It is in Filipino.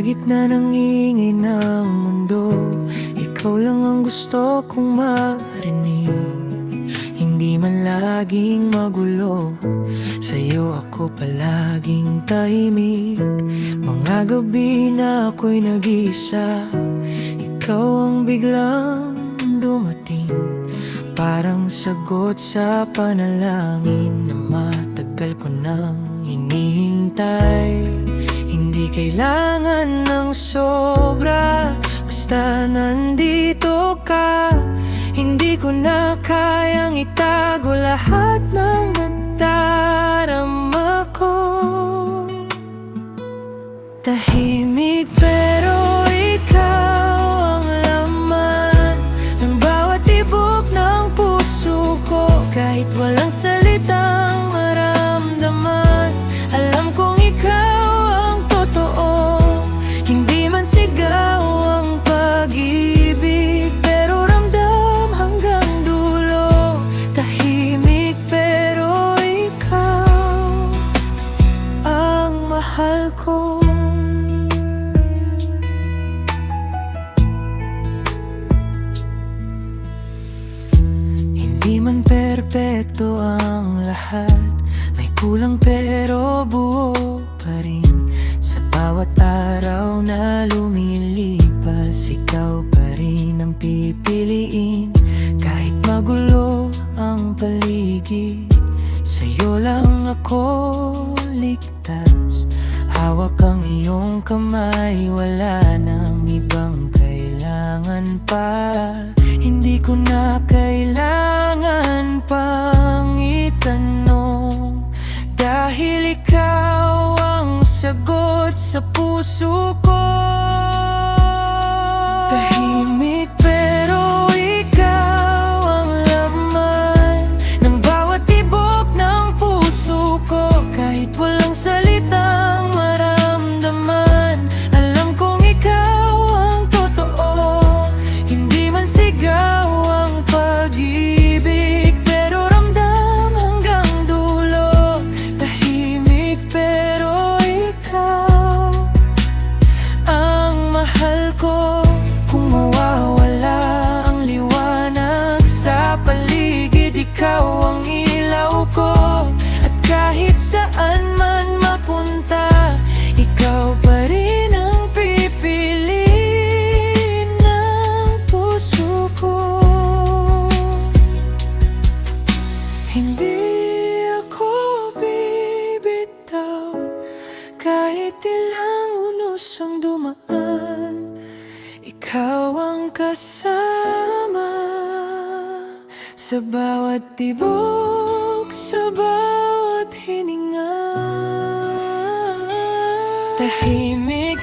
gitna ng ingay ng mundo, ikaw lang ang gusto kong marinig. Hindi man laging magulo, sa'yo ako palaging tahimik. Mga gabi na ako'y nag-iisa, ikaw ang biglang dumating. Parang sagot sa panalangin na matagal ko nang hinihintay. Hindi kailangan ng sobra, basta nandito ka. Hindi ko na kayang itago lahat ng nadarama ko. Tahimik pero ikaw ang laman ng bawat tibok ng puso ko. Kahit walang salitang maramdaman, alam kong ikaw ang totoo. Hindi man sigaw ang pag-ibig, pero ramdam hanggang dulo. Tahimik pero ikaw ang mahal ko. Di man perpekto ang lahat, may kulang pero buo pa rin. Sa bawat araw na lumilipas, ikaw pa rin ang pipiliin. Kahit magulo ang paligid, sa'yo lang ako ligtas. Hawak ang iyong kamay, wala nang ibang kailangan pa. Hindi ko na kailangan pang itanong, dahil ikaw ang sagot sa puso ko. Tahimik pero ikaw ang laman ng bawat tibok ng puso ko. Kahit walang salitang maramdaman, alam kong ikaw ang totoo. Hindi man sigaw ang pag-ibig, pero ramdam hanggang dulo. Tahimik pero ikaw ang mahal ko. Kung mawawala ang liwanag sa paligid, ikaw ang ilaw ko. At kahit saan man mapunta, ikaw pa rin ang pipiliin ng puso ko. Hindi ako bibitaw kahit ilang unos ang dumaan. Ikaw ang kasama sa bawat tibok, sa bawat hininga. Tahimik